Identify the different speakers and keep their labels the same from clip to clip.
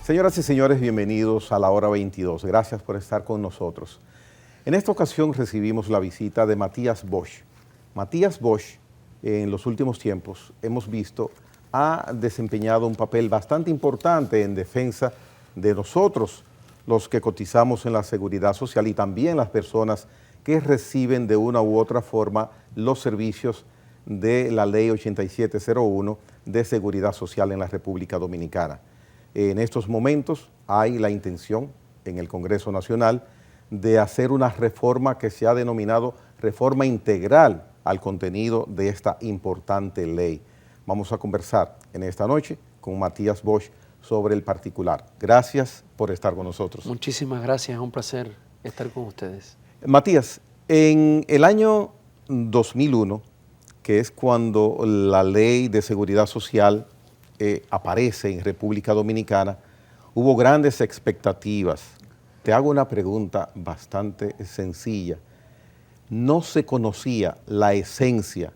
Speaker 1: Señoras y señores, bienvenidos a la hora 22. Gracias por estar con nosotros. En esta ocasión recibimos la visita de Matías Bosch. Matías Bosch, en los últimos tiempos, hemos visto, ha desempeñado un papel bastante importante en defensa de nosotros, los que cotizamos en la Seguridad Social, y también las personas que reciben de una u otra forma los servicios de la Ley 8701 de Seguridad Social en la República Dominicana. En estos momentos hay la intención en el Congreso Nacional de hacer una reforma que se ha denominado reforma integral al contenido de esta importante ley. Vamos a conversar en esta noche con Matías Bosch sobre el particular. Gracias por estar con nosotros.
Speaker 2: Muchísimas gracias, es un placer estar con ustedes.
Speaker 1: Matías, en el año 2001, que es cuando la Ley de Seguridad Social aparece en República Dominicana, hubo grandes expectativas. Te hago una pregunta bastante sencilla. ¿No se conocía la esencia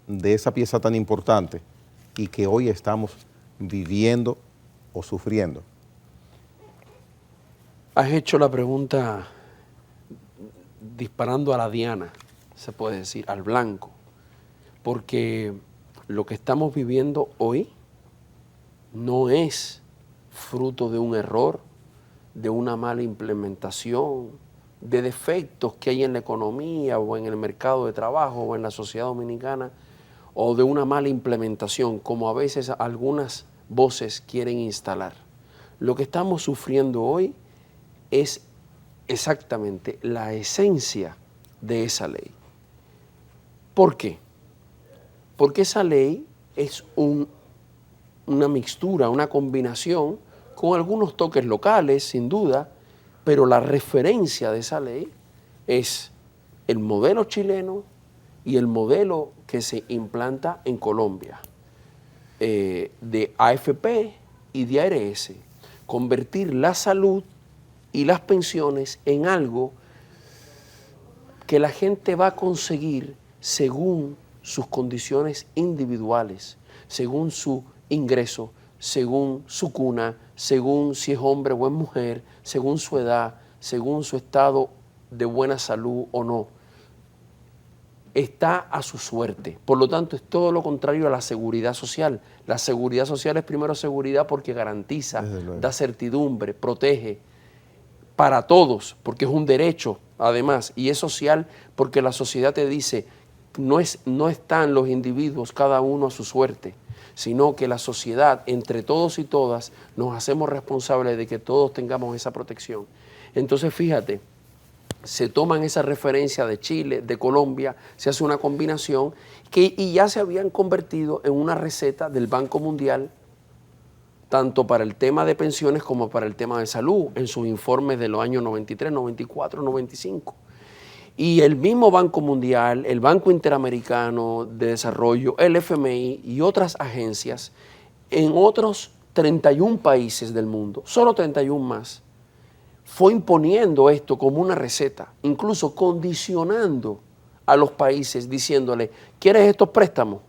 Speaker 1: de esa pieza tan importante y que hoy estamos viviendo o sufriendo?
Speaker 2: Has hecho la pregunta disparando a la diana, se puede decir, al blanco, porque lo que estamos viviendo hoy no es fruto de un error, de una mala implementación, de defectos que hay en la economía o en el mercado de trabajo o en la sociedad dominicana, o de una mala implementación, como a veces algunas voces quieren instalar. Lo que estamos sufriendo hoy es exactamente la esencia de esa ley. ¿Por qué? Porque esa ley es una mixtura, una combinación con algunos toques locales, sin duda, pero la referencia de esa ley es el modelo chileno y el modelo que se implanta en Colombia, de AFP y de ARS, convertir la salud y las pensiones en algo que la gente va a conseguir según sus condiciones individuales, según su ingreso, según su cuna, según si es hombre o es mujer, según su edad, según su estado de buena salud o no. Está a su suerte. Por lo tanto, es todo lo contrario a la seguridad social. La seguridad social es primero seguridad porque garantiza, da certidumbre, protege para todos, porque es un derecho además, y es social porque la sociedad te dice, no están los individuos cada uno a su suerte, sino que la sociedad, entre todos y todas, nos hacemos responsables de que todos tengamos esa protección. Entonces, fíjate, se toman esa referencia de Chile, de Colombia, se hace una combinación y ya se habían convertido en una receta del Banco Mundial, tanto para el tema de pensiones como para el tema de salud, en sus informes de los años 93, 94, 95. Y el mismo Banco Mundial, el Banco Interamericano de Desarrollo, el FMI y otras agencias en otros 31 países del mundo, solo 31 más, fue imponiendo esto como una receta, incluso condicionando a los países diciéndole, ¿quieres estos préstamos?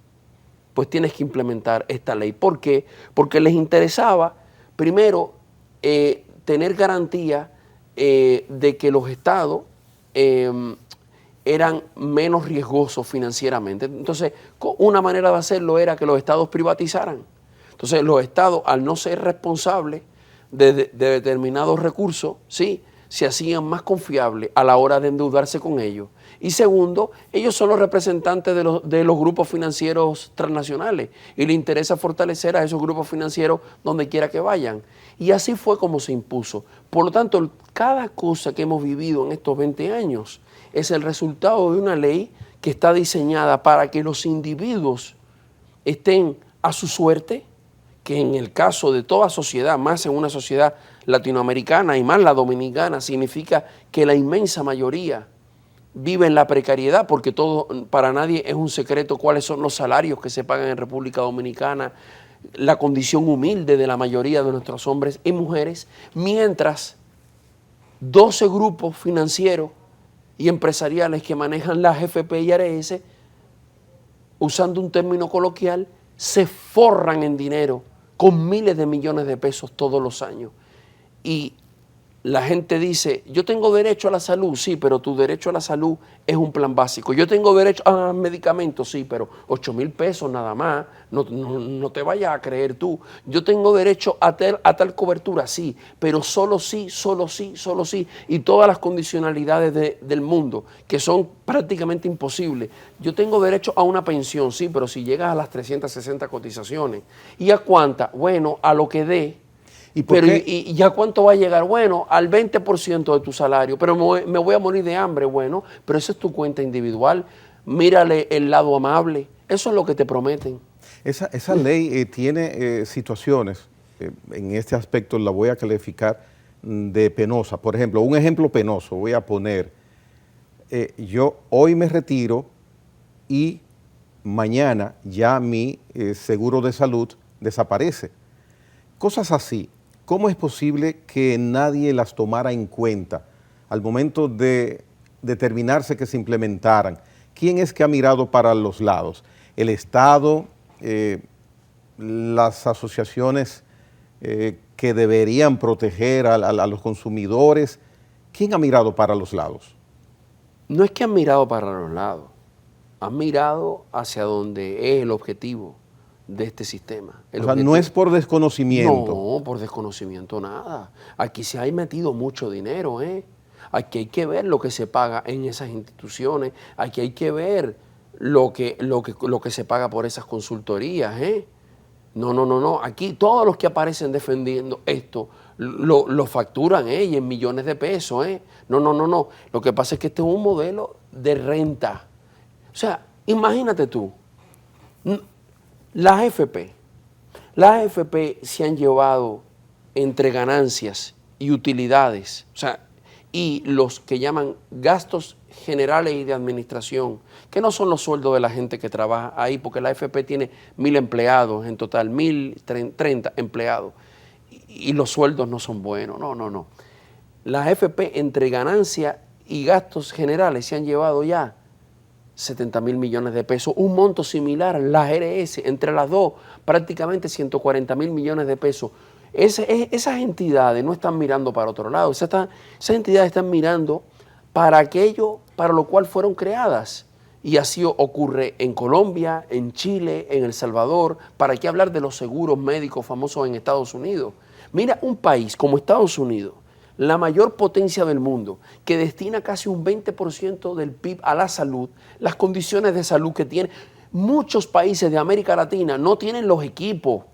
Speaker 2: Pues tienes que implementar esta ley. ¿Por qué? Porque les interesaba, primero, tener garantía de que los estados eran menos riesgosos financieramente. Entonces, una manera de hacerlo era que los estados privatizaran. Entonces, los estados, al no ser responsables de determinados recursos, sí, se hacían más confiables a la hora de endeudarse con ellos. Y segundo, ellos son los representantes de los grupos financieros transnacionales y les interesa fortalecer a esos grupos financieros donde quiera que vayan. Y así fue como se impuso. Por lo tanto, cada cosa que hemos vivido en estos 20 años es el resultado de una ley que está diseñada para que los individuos estén a su suerte, que en el caso de toda sociedad, más en una sociedad latinoamericana y más la dominicana, significa que la inmensa mayoría vive en la precariedad, porque para nadie es un secreto cuáles son los salarios que se pagan en República Dominicana, la condición humilde de la mayoría de nuestros hombres y mujeres, mientras 12 grupos financieros y empresariales que manejan las FP y ARS, usando un término coloquial, se forran en dinero con miles de millones de pesos todos los años. Y la gente dice, yo tengo derecho a la salud, sí, pero tu derecho a la salud es un plan básico. Yo tengo derecho a medicamentos, sí, pero 8,000 pesos nada más, no te vayas a creer tú. Yo tengo derecho a tal cobertura, sí, pero solo sí, solo sí, solo sí. Y todas las condicionalidades del mundo, que son prácticamente imposibles. Yo tengo derecho a una pensión, sí, pero si llegas a las 360 cotizaciones. ¿Y a cuánta? Bueno, a lo que dé. Pero ¿y ya cuánto va a llegar? Bueno, al 20% de tu salario, pero me voy a morir de hambre. Bueno, pero esa es tu cuenta individual. Mírale el lado amable. Eso es lo que te prometen.
Speaker 1: Esa ley tiene situaciones, en este aspecto la voy a calificar de penosa. Por ejemplo, un ejemplo penoso, voy a poner, yo hoy me retiro y mañana ya mi seguro de salud desaparece. Cosas así. ¿Cómo es posible que nadie las tomara en cuenta al momento de determinarse que se implementaran? ¿Quién es que ha mirado para los lados? ¿El Estado? ¿Las asociaciones que deberían proteger a los consumidores? ¿Quién ha mirado para los lados?
Speaker 2: No es que han mirado para los lados, han mirado hacia donde es el objetivo de este sistema.
Speaker 1: O sea, no es por desconocimiento.
Speaker 2: No, por desconocimiento nada. Aquí se ha metido mucho dinero, ¿eh? Aquí hay que ver lo que se paga en esas instituciones, aquí hay que ver lo que se paga por esas consultorías, ¿eh? No. Aquí todos los que aparecen defendiendo esto lo facturan, ¿eh? Y en millones de pesos, ¿eh? No. Lo que pasa es que este es un modelo de renta. O sea, imagínate tú, las AFP se han llevado entre ganancias y utilidades, o sea, y los que llaman gastos generales y de administración, que no son los sueldos de la gente que trabaja ahí, porque la AFP tiene 1,000 empleados en total, 1,030 empleados, y los sueldos no son buenos, no. Las AFP entre ganancias y gastos generales se han llevado ya 70,000 millones de pesos, un monto similar a las RS, entre las dos, prácticamente 140,000 millones de pesos. Esas entidades no están mirando para otro lado, esas entidades están mirando para aquello para lo cual fueron creadas. Y así ocurre en Colombia, en Chile, en El Salvador. ¿Para qué hablar de los seguros médicos famosos en Estados Unidos? Mira, un país como Estados Unidos, la mayor potencia del mundo, que destina casi un 20% del PIB a la salud, las condiciones de salud que tiene. Muchos países de América Latina no tienen los equipos,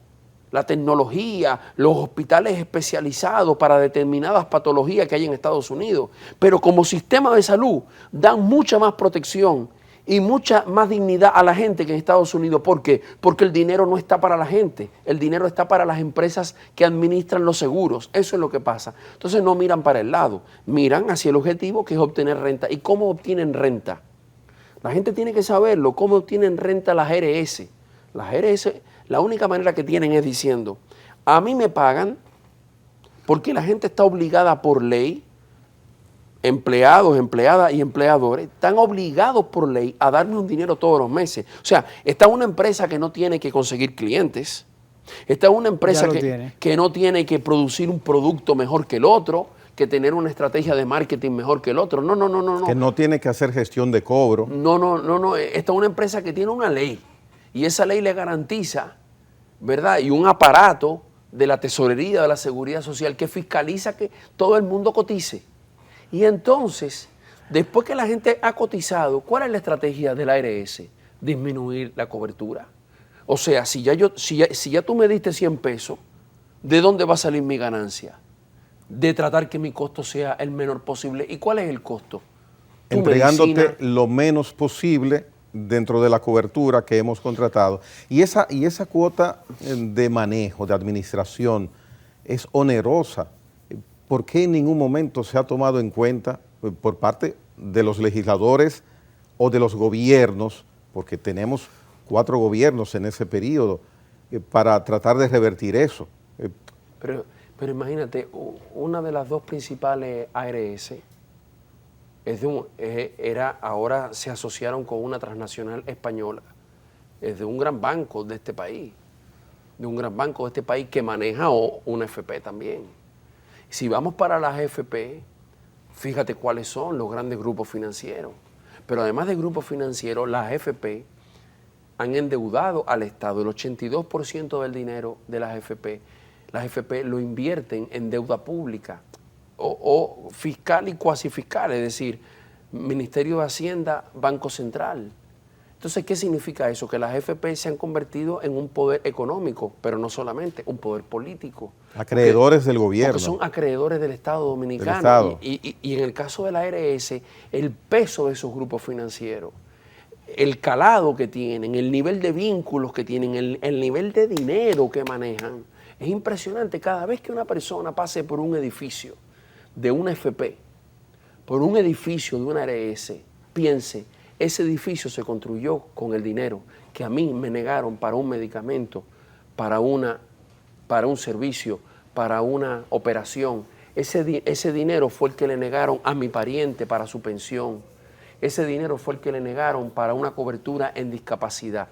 Speaker 2: la tecnología, los hospitales especializados para determinadas patologías que hay en Estados Unidos, pero como sistema de salud dan mucha más protección y mucha más dignidad a la gente que en Estados Unidos. ¿Por qué? Porque el dinero no está para la gente, el dinero está para las empresas que administran los seguros. Eso es lo que pasa. Entonces no miran para el lado, miran hacia el objetivo, que es obtener renta. ¿Y cómo obtienen renta? La gente tiene que saberlo, cómo obtienen renta las RS. Las RS, la única manera que tienen es diciendo, a mí me pagan porque la gente está obligada por ley, empleados, empleadas y empleadores están obligados por ley a darme un dinero todos los meses. O sea, está una empresa que no tiene que conseguir clientes, está una empresa que no tiene que producir un producto mejor que el otro, que tener una estrategia de marketing mejor que el otro. No.
Speaker 1: Que no tiene que hacer gestión de cobro.
Speaker 2: No. Esta es una empresa que tiene una ley y esa ley le garantiza, ¿verdad? Y un aparato de la tesorería, de la seguridad social, que fiscaliza que todo el mundo cotice. Y entonces, después que la gente ha cotizado, ¿cuál es la estrategia de la ARS? Disminuir la cobertura. O sea, si ya tú me diste 100 pesos, ¿de dónde va a salir mi ganancia? De tratar que mi costo sea el menor posible. ¿Y cuál es el costo?
Speaker 1: Entregándote lo menos posible dentro de la cobertura que hemos contratado. Y esa cuota de manejo, de administración, es onerosa. ¿Por qué en ningún momento se ha tomado en cuenta por parte de los legisladores o de los gobiernos, porque tenemos 4 gobiernos en ese periodo, para tratar de revertir eso?
Speaker 2: Pero imagínate, una de las 2 principales ARS ahora se asociaron con una transnacional española, es de un gran banco de este país, que maneja una FP también. Si vamos para las AFP, fíjate cuáles son los grandes grupos financieros. Pero además de grupos financieros, las AFP han endeudado al Estado. El 82% del dinero de las AFP lo invierten en deuda pública o fiscal y cuasi fiscal, es decir, Ministerio de Hacienda, Banco Central. Entonces, ¿qué significa eso? Que las AFP se han convertido en un poder económico, pero no solamente, un poder político.
Speaker 1: Acreedores del gobierno.
Speaker 2: Porque son acreedores del Estado dominicano.
Speaker 1: Del Estado.
Speaker 2: Y en el caso de la ARS, el peso de esos grupos financieros, el calado que tienen, el nivel de vínculos que tienen, el nivel de dinero que manejan, es impresionante. Cada vez que una persona pase por un edificio de una AFP, por un edificio de una ARS, piense, ese edificio se construyó con el dinero que a mí me negaron para un medicamento, para un servicio, para una operación. Ese dinero fue el que le negaron a mi pariente para su pensión. Ese dinero fue el que le negaron para una cobertura en discapacidad.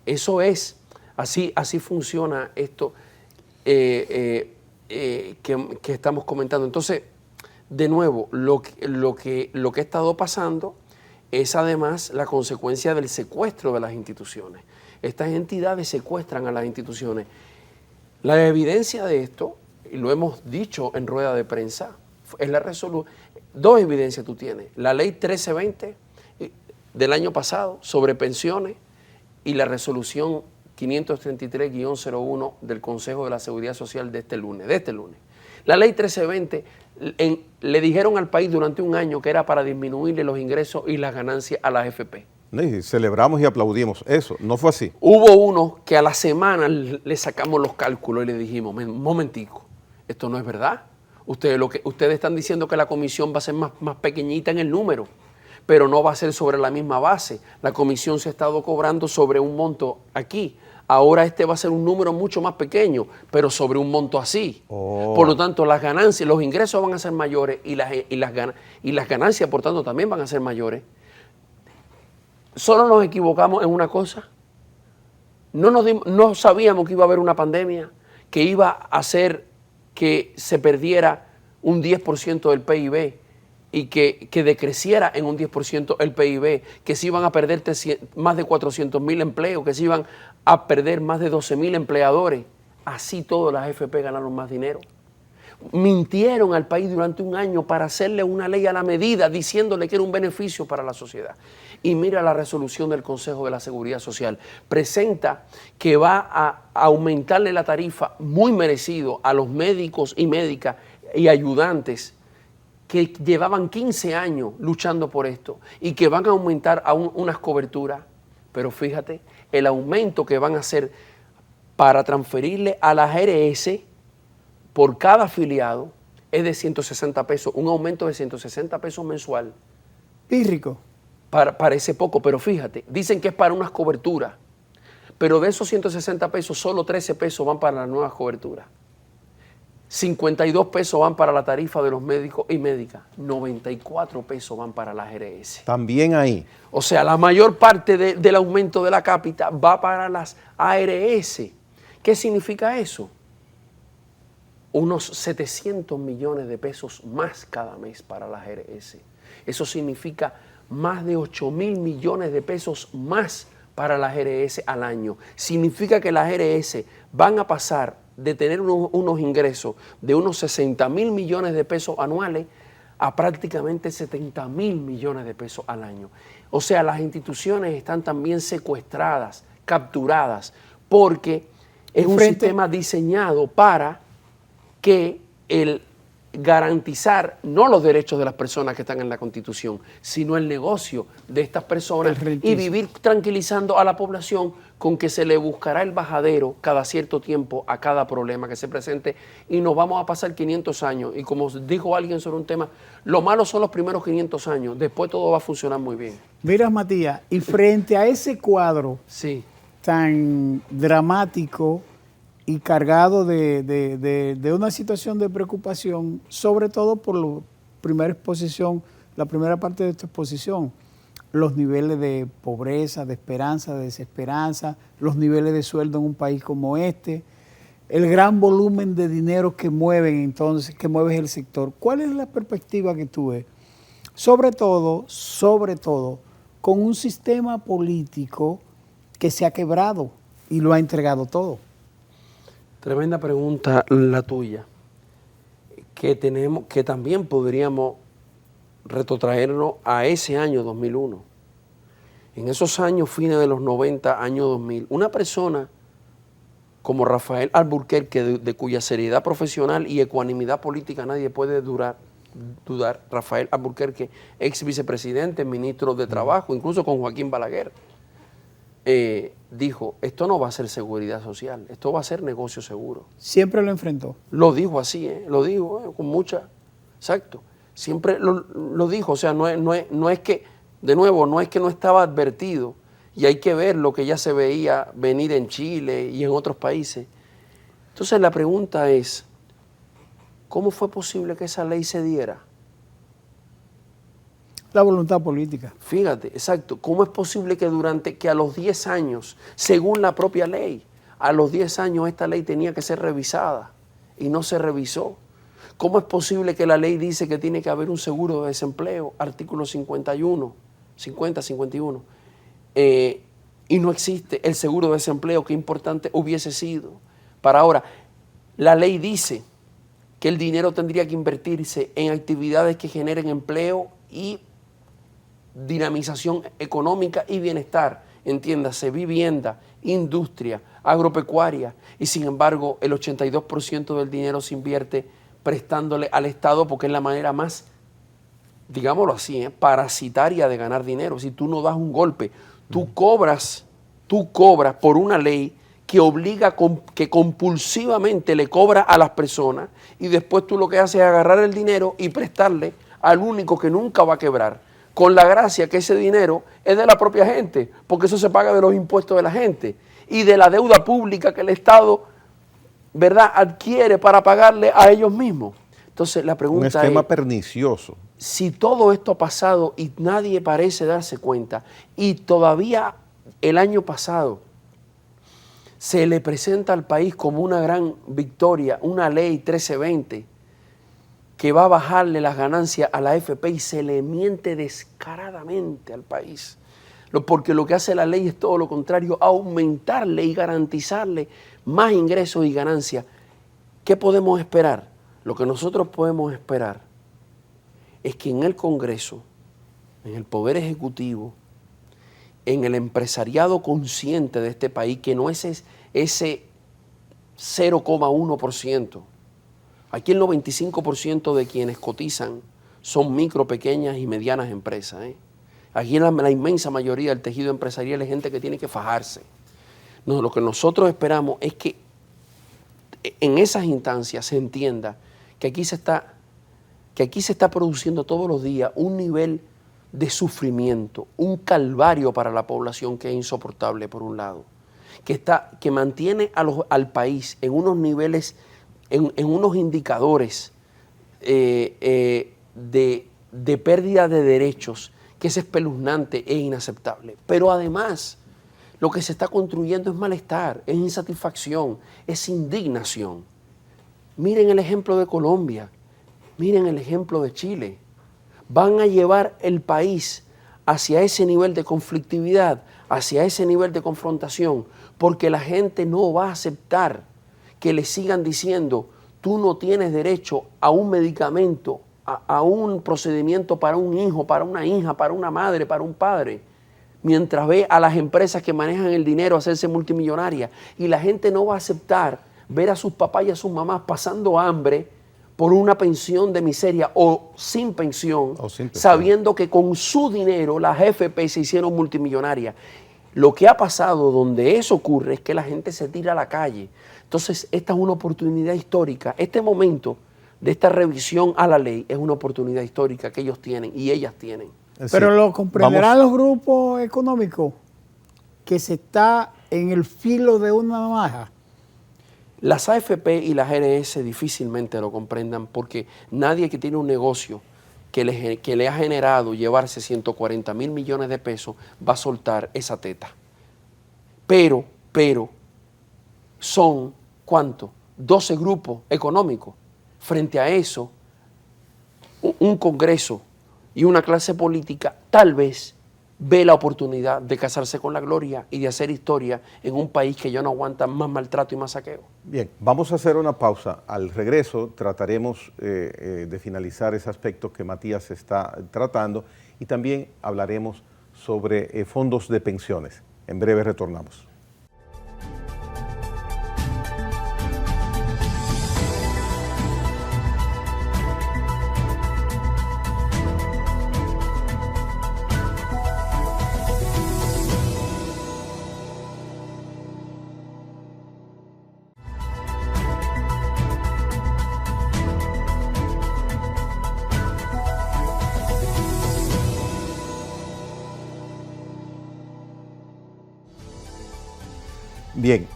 Speaker 2: Eso es, así funciona esto que estamos comentando. Entonces, de nuevo, lo que ha estado pasando es además la consecuencia del secuestro de las instituciones. Estas entidades secuestran a las instituciones. La evidencia de esto, y lo hemos dicho en rueda de prensa, es la resolución. Dos evidencias tú tienes. La ley 1320 del año pasado sobre pensiones y la resolución 533-01 del Consejo de la Seguridad Social de este lunes. La ley 1320 le dijeron al país durante un año que era para disminuirle los ingresos y las ganancias a las AFP.
Speaker 1: Sí, celebramos y aplaudimos eso, no fue así.
Speaker 2: Hubo uno que a la semana le sacamos los cálculos y le dijimos, un momentico, esto no es verdad. Ustedes están diciendo que la comisión va a ser más pequeñita en el número, pero no va a ser sobre la misma base. La comisión se ha estado cobrando sobre un monto aquí. Ahora este va a ser un número mucho más pequeño, pero sobre un monto así. Oh. Por lo tanto, las ganancias, los ingresos van a ser mayores y las ganancias, por tanto, también van a ser mayores. Solo nos equivocamos en una cosa. No sabíamos que iba a haber una pandemia, que iba a hacer que se perdiera un 10% del PIB y que decreciera en un 10% el PIB, que se iban a perder más de 400.000 empleos, que se iban a perder más de 12.000 empleadores. Así todas las AFP ganaron más dinero. Mintieron al país durante un año para hacerle una ley a la medida, diciéndole que era un beneficio para la sociedad. Y mira la resolución del Consejo de la Seguridad Social. Presenta que va a aumentarle la tarifa muy merecido a los médicos y médicas y ayudantes que llevaban 15 años luchando por esto y que van a aumentar aún unas coberturas. Pero fíjate, el aumento que van a hacer para transferirle a las ARS por cada afiliado es de 160 pesos, un aumento de 160 pesos mensual.
Speaker 3: Pírrico.
Speaker 2: Parece poco, pero fíjate, dicen que es para unas coberturas, pero de esos 160 pesos, solo 13 pesos van para las nuevas coberturas. 52 pesos van para la tarifa de los médicos y médicas, 94 pesos van para las ARS.
Speaker 1: También ahí.
Speaker 2: O sea, la mayor parte del aumento de la cápita va para las ARS. ¿Qué significa eso? Unos 700 millones de pesos más cada mes para las ARS. Eso significa más de 8.000 millones de pesos más para las ARS al año. Significa que las ARS van a pasar de tener unos ingresos de unos 60.000 millones de pesos anuales a prácticamente 70.000 millones de pesos al año. O sea, las instituciones están también secuestradas, capturadas, porque es un sistema diseñado para que el garantizar no los derechos de las personas que están en la Constitución, sino el negocio de estas personas y vivir tranquilizando a la población con que se le buscará el bajadero cada cierto tiempo a cada problema que se presente y nos vamos a pasar 500 años. Y como dijo alguien sobre un tema, lo malo son los primeros 500 años, después todo va a funcionar muy bien.
Speaker 3: Mira, Matías, y frente a ese cuadro tan dramático y cargado de una situación de preocupación, sobre todo por la primera parte de esta exposición, los niveles de pobreza, de esperanza, de desesperanza, los niveles de sueldo en un país como este, el gran volumen de dinero que mueven entonces, que mueve el sector. ¿Cuál es la perspectiva que tú ves? Sobre todo, con un sistema político que se ha quebrado y lo ha entregado todo.
Speaker 2: Tremenda pregunta la tuya, que también podríamos retrotraernos a ese año 2001. En esos años, fines de los 90, año 2000, una persona como Rafael Alburquerque, de cuya seriedad profesional y ecuanimidad política nadie puede dudar, Rafael Alburquerque, ex vicepresidente, ministro de Trabajo, incluso con Joaquín Balaguer, dijo, esto no va a ser seguridad social, esto va a ser negocio seguro.
Speaker 3: Siempre lo enfrentó.
Speaker 2: Lo dijo así, lo dijo con mucha, exacto, siempre lo dijo, o sea, no es que, de nuevo, no es que no estaba advertido, y hay que ver lo que ya se veía venir en Chile y en otros países. Entonces la pregunta es, ¿cómo fue posible que esa ley se diera?
Speaker 3: La voluntad política.
Speaker 2: Fíjate, exacto. ¿Cómo es posible que a los 10 años, según la propia ley, a los 10 años esta ley tenía que ser revisada y no se revisó? ¿Cómo es posible que la ley dice que tiene que haber un seguro de desempleo, artículo 51, y no existe el seguro de desempleo? Qué importante hubiese sido. Para ahora, la ley dice que el dinero tendría que invertirse en actividades que generen empleo y dinamización económica y bienestar, entiéndase, vivienda, industria, agropecuaria, y sin embargo el 82% del dinero se invierte prestándole al Estado porque es la manera más, digámoslo así, parasitaria de ganar dinero. Si tú no das un golpe, tú cobras por una ley que obliga, que compulsivamente le cobra a las personas, y después tú lo que haces es agarrar el dinero y prestarle al único que nunca va a quebrar, con la gracia que ese dinero es de la propia gente, porque eso se paga de los impuestos de la gente y de la deuda pública que el Estado, ¿verdad?, adquiere para pagarle a ellos mismos. Entonces la pregunta es,
Speaker 1: un esquema pernicioso.
Speaker 2: Si todo esto ha pasado y nadie parece darse cuenta, y todavía el año pasado se le presenta al país como una gran victoria, una ley 1320, que va a bajarle las ganancias a la AFP, y se le miente descaradamente al país. Porque lo que hace la ley es todo lo contrario, aumentarle y garantizarle más ingresos y ganancias. ¿Qué podemos esperar? Lo que nosotros podemos esperar es que en el Congreso, en el Poder Ejecutivo, en el empresariado consciente de este país, que no es ese 0,1%, aquí el 95% de quienes cotizan son micro, pequeñas y medianas empresas. Aquí la inmensa mayoría del tejido empresarial es gente que tiene que fajarse. No, lo que nosotros esperamos es que en esas instancias se entienda que aquí se está produciendo todos los días un nivel de sufrimiento, un calvario para la población que es insoportable por un lado, que mantiene al país en unos niveles, en unos indicadores de pérdida de derechos, que es espeluznante e inaceptable. Pero además, lo que se está construyendo es malestar, es insatisfacción, es indignación. Miren el ejemplo de Colombia, miren el ejemplo de Chile. Van a llevar el país hacia ese nivel de conflictividad, hacia ese nivel de confrontación, porque la gente no va a aceptar que le sigan diciendo, tú no tienes derecho a un medicamento, a un procedimiento para un hijo, para una hija, para una madre, para un padre, mientras ve a las empresas que manejan el dinero hacerse multimillonarias. Y la gente no va a aceptar ver a sus papás y a sus mamás pasando hambre por una pensión de miseria o sin pensión, sabiendo que con su dinero las AFP se hicieron multimillonarias. Lo que ha pasado donde eso ocurre es que la gente se tira a la calle. Entonces, esta es una oportunidad histórica. Este momento de esta revisión a la ley es una oportunidad histórica que ellos tienen y ellas tienen.
Speaker 3: Pero lo comprenderán los grupos económicos, que se está en el filo de una navaja.
Speaker 2: Las AFP y las GRS difícilmente lo comprendan, porque nadie que tiene un negocio que le ha generado llevarse 140 mil millones de pesos va a soltar esa teta. Pero son, ¿cuánto? 12 grupos económicos. Frente a eso, un Congreso y una clase política tal vez ve la oportunidad de casarse con la gloria y de hacer historia en un país que ya no aguanta más maltrato y más saqueo.
Speaker 1: Bien, vamos a hacer una pausa. Al regreso trataremos de finalizar ese aspecto que Matías está tratando y también hablaremos sobre fondos de pensiones. En breve retornamos. Bien,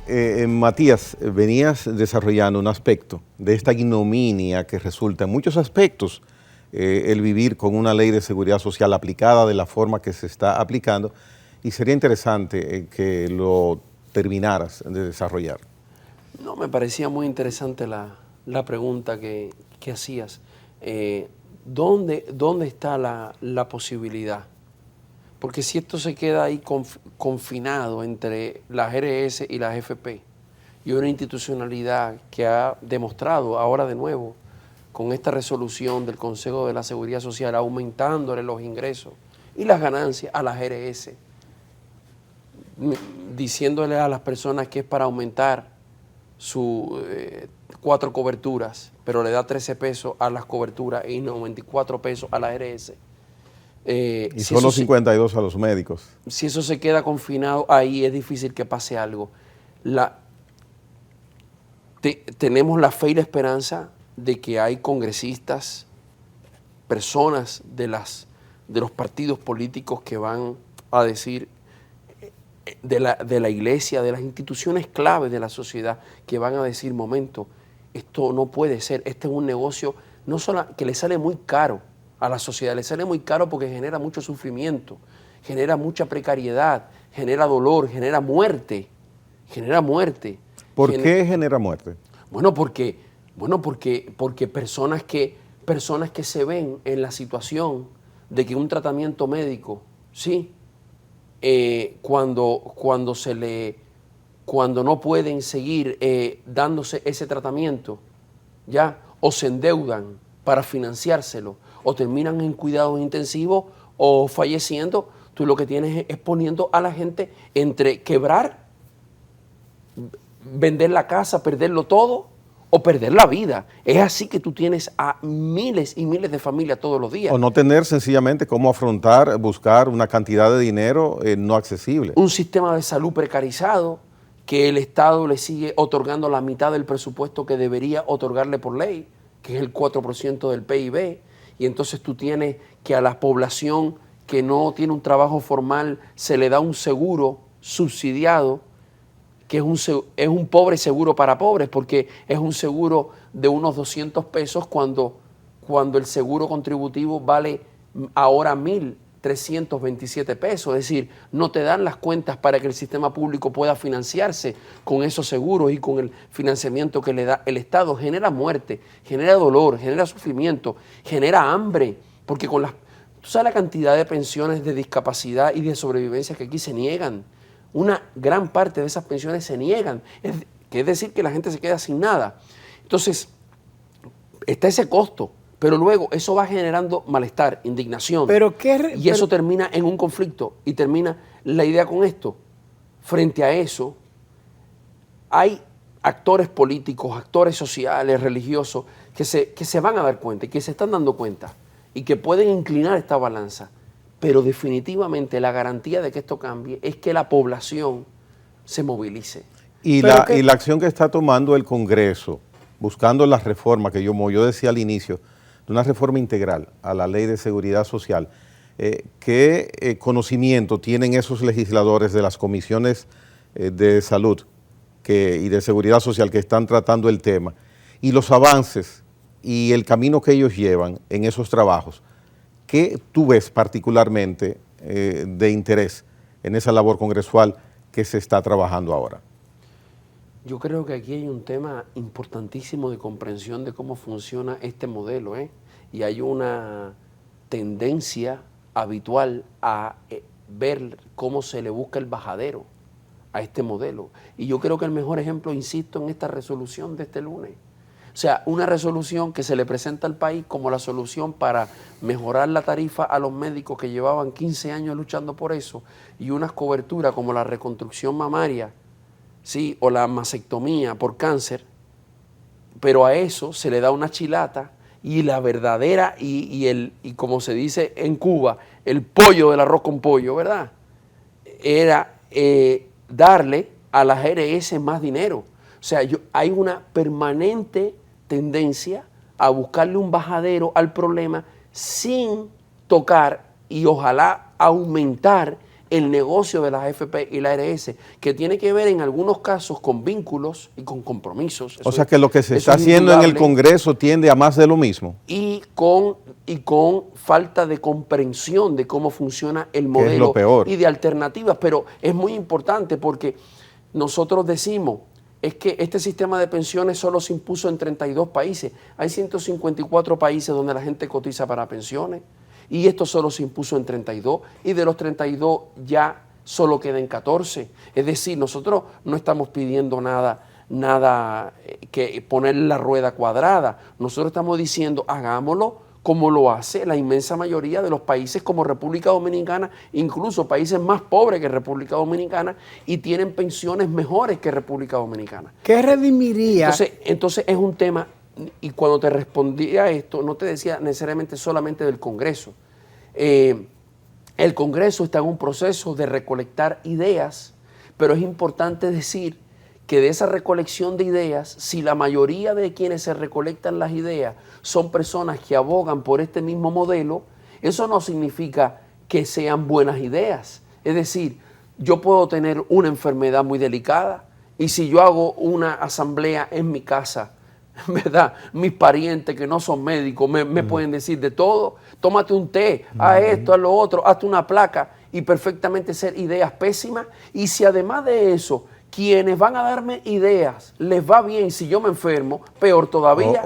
Speaker 1: Matías, venías desarrollando un aspecto de esta ignominia que resulta en muchos aspectos el vivir con una ley de seguridad social aplicada de la forma que se está aplicando, y sería interesante que lo terminaras de desarrollar.
Speaker 2: No, me parecía muy interesante la pregunta que hacías. ¿Dónde está la posibilidad? Porque si esto se queda ahí confinado entre la GRS y la AFP y una institucionalidad que ha demostrado ahora de nuevo con esta resolución del Consejo de la Seguridad Social aumentándole los ingresos y las ganancias a la GRS, diciéndole a las personas que es para aumentar sus 4 coberturas, pero le da 13 pesos a las coberturas y 94 pesos a la GRS.
Speaker 1: Y si solo 52 a los médicos.
Speaker 2: Si eso se queda confinado, ahí es difícil que pase algo. Tenemos la fe y la esperanza de que hay congresistas, personas de los partidos políticos que van a decir, de la iglesia, de las instituciones claves de la sociedad, que van a decir, momento, esto no puede ser, este es un negocio no solo que le sale muy caro a la sociedad, le sale muy caro porque genera mucho sufrimiento, genera mucha precariedad, genera dolor, genera muerte,
Speaker 1: ¿Por qué genera muerte?
Speaker 2: Bueno, porque personas que se ven en la situación de que un tratamiento médico, sí, cuando no pueden seguir dándose ese tratamiento, ya, o se endeudan para financiárselo, o terminan en cuidados intensivos o falleciendo, tú lo que tienes es poniendo a la gente entre quebrar, vender la casa, perderlo todo o perder la vida. Es así que tú tienes a miles y miles de familias todos los días.
Speaker 1: O no tener sencillamente cómo afrontar, buscar una cantidad de dinero no accesible.
Speaker 2: Un sistema de salud precarizado que el Estado le sigue otorgando la mitad del presupuesto que debería otorgarle por ley, que es el 4% del PIB, y entonces tú tienes que a la población que no tiene un trabajo formal se le da un seguro subsidiado, que es un pobre seguro para pobres, porque es un seguro de unos 200 pesos cuando el seguro contributivo vale ahora 1.327 pesos. Es decir, no te dan las cuentas para que el sistema público pueda financiarse con esos seguros y con el financiamiento que le da el Estado. Genera muerte, genera dolor, genera sufrimiento, genera hambre, porque tú sabes la cantidad de pensiones de discapacidad y de sobrevivencia que aquí se niegan. Una gran parte de esas pensiones se niegan, es decir, que la gente se queda sin nada. Entonces, está ese costo, pero luego eso va generando malestar, indignación, y eso termina en un conflicto, y termina la idea con esto. Frente a eso, hay actores políticos, actores sociales, religiosos, que se van a dar cuenta y que se están dando cuenta y que pueden inclinar esta balanza. Pero definitivamente la garantía de que esto cambie es que la población se movilice.
Speaker 1: Y la acción que está tomando el Congreso, buscando la reforma que yo decía al inicio, de una reforma integral a la Ley de Seguridad Social, ¿qué conocimiento tienen esos legisladores de las comisiones de salud y de seguridad social que están tratando el tema, y los avances y el camino que ellos llevan en esos trabajos? ¿Qué tú ves particularmente de interés en esa labor congresual que se está trabajando ahora?
Speaker 2: Yo creo que aquí hay un tema importantísimo de comprensión de cómo funciona este modelo, ¿eh? Y hay una tendencia habitual a ver cómo se le busca el bajadero a este modelo. Y yo creo que el mejor ejemplo, insisto, en esta resolución de este lunes. O sea, una resolución que se le presenta al país como la solución para mejorar la tarifa a los médicos que llevaban 15 años luchando por eso, y unas coberturas como la reconstrucción mamaria, sí, o la mastectomía por cáncer, pero a eso se le da una chilata, y la verdadera, y como se dice en Cuba, el pollo del arroz con pollo, ¿verdad? Era darle a las ARS más dinero. O sea, hay una permanente tendencia a buscarle un bajadero al problema sin tocar y ojalá aumentar el negocio de las AFP y la ARS, que tiene que ver en algunos casos con vínculos y con compromisos.
Speaker 1: O sea que lo que se está haciendo en el Congreso tiende a más de lo mismo.
Speaker 2: Y con falta de comprensión de cómo funciona el modelo.
Speaker 1: Que es lo peor.
Speaker 2: Y de alternativas. Pero es muy importante porque nosotros decimos, es que este sistema de pensiones solo se impuso en 32 países. Hay 154 países donde la gente cotiza para pensiones. Y esto solo se impuso en 32, y de los 32 ya solo quedan 14. Es decir, nosotros no estamos pidiendo nada que poner la rueda cuadrada. Nosotros estamos diciendo, hagámoslo como lo hace la inmensa mayoría de los países como República Dominicana, incluso países más pobres que República Dominicana, y tienen pensiones mejores que República Dominicana.
Speaker 3: ¿Qué redimiría?
Speaker 2: Entonces es un tema. Y cuando te respondía a esto, no te decía necesariamente solamente del Congreso. El Congreso está en un proceso de recolectar ideas, pero es importante decir que de esa recolección de ideas, si la mayoría de quienes se recolectan las ideas son personas que abogan por este mismo modelo, eso no significa que sean buenas ideas. Es decir, yo puedo tener una enfermedad muy delicada y si yo hago una asamblea en mi casa, ¿verdad? Mis parientes que no son médicos me pueden decir de todo. Tómate un té, haz esto, haz lo otro, hazte una placa, y perfectamente ser ideas pésimas. Y si además de eso, quienes van a darme ideas les va bien, si yo me enfermo, peor todavía.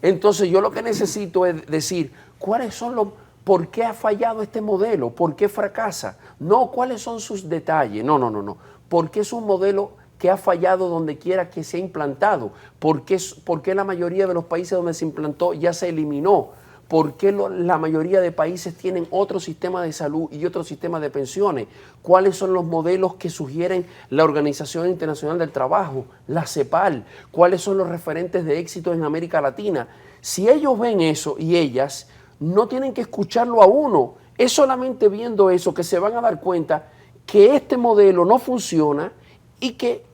Speaker 2: Entonces yo lo que necesito es decir, ¿cuáles son los... ¿Por qué ha fallado este modelo? ¿Por qué fracasa? No, ¿cuáles son sus detalles? No. Porque es un modelo que ha fallado donde quiera que se ha implantado. ¿Por qué la mayoría de los países donde se implantó ya se eliminó? ¿Por qué la mayoría de países tienen otro sistema de salud y otro sistema de pensiones? ¿Cuáles son los modelos que sugieren la Organización Internacional del Trabajo, la CEPAL? ¿Cuáles son los referentes de éxito en América Latina? Si ellos ven eso y ellas, no tienen que escucharlo a uno. Es solamente viendo eso que se van a dar cuenta que este modelo no funciona y que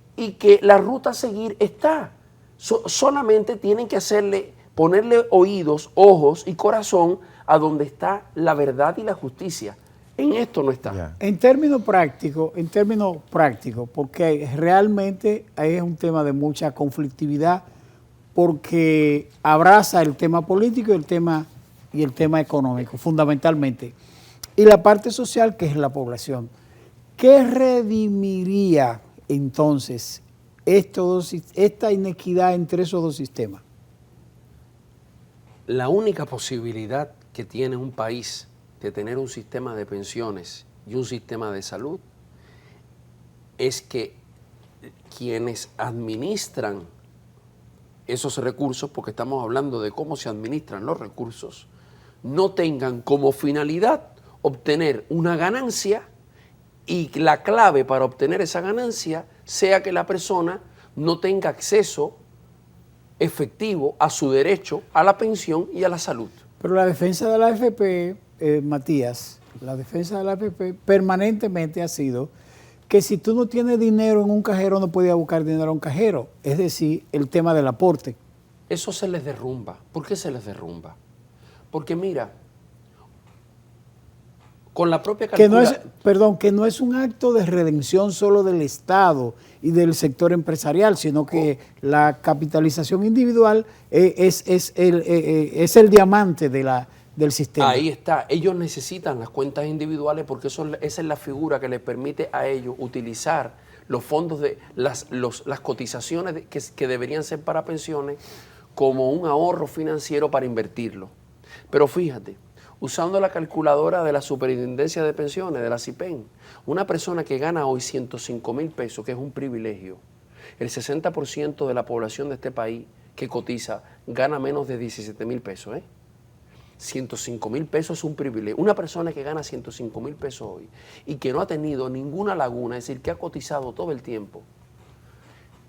Speaker 2: la ruta a seguir está. Solamente tienen que ponerle oídos, ojos y corazón a donde está la verdad y la justicia. En esto no está.
Speaker 3: Yeah. En términos prácticos, porque realmente es un tema de mucha conflictividad, porque abraza el tema político y el tema económico, fundamentalmente. Y la parte social, que es la población. ¿Qué redimiría entonces esta inequidad entre esos dos sistemas?
Speaker 2: La única posibilidad que tiene un país de tener un sistema de pensiones y un sistema de salud es que quienes administran esos recursos, porque estamos hablando de cómo se administran los recursos, no tengan como finalidad obtener una ganancia, y la clave para obtener esa ganancia sea que la persona no tenga acceso efectivo a su derecho a la pensión y a la salud.
Speaker 3: Pero la defensa de la AFP, Matías, la defensa de la AFP permanentemente ha sido que si tú no tienes dinero en un cajero, no puedes buscar dinero en un cajero. Es decir, el tema del aporte.
Speaker 2: Eso se les derrumba. ¿Por qué se les derrumba? Porque mira, con la propia
Speaker 3: calculación... Que no es un acto de redención solo del Estado y del sector empresarial, sino que la capitalización individual es el diamante del sistema.
Speaker 2: Ahí está. Ellos necesitan las cuentas individuales porque esa es la figura que les permite a ellos utilizar los fondos de las cotizaciones que deberían ser para pensiones como un ahorro financiero para invertirlo. Pero fíjate, usando la calculadora de la Superintendencia de Pensiones, de la CIPEN, una persona que gana hoy 105,000 pesos, que es un privilegio, el 60% de la población de este país que cotiza gana menos de 17,000 pesos, 105,000 pesos es un privilegio. Una persona que gana 105,000 pesos hoy y que no ha tenido ninguna laguna, es decir, que ha cotizado todo el tiempo,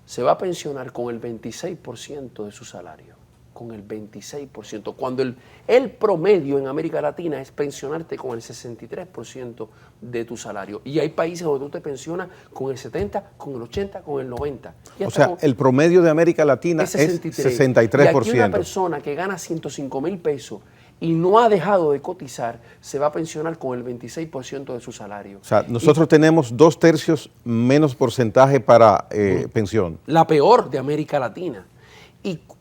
Speaker 2: se va a pensionar con el 26% de su salario. Con el 26%. Cuando el promedio en América Latina es pensionarte con el 63% de tu salario. Y hay países donde tú te pensionas con el 70%, con el 80%, con el 90%.
Speaker 1: O sea, el promedio de América Latina es 63%.
Speaker 2: Y aquí una persona que gana 105,000 pesos y no ha dejado de cotizar, se va a pensionar con el 26% de su salario.
Speaker 1: O sea, nosotros tenemos 2/3 menos porcentaje para pensión.
Speaker 2: La peor de América Latina.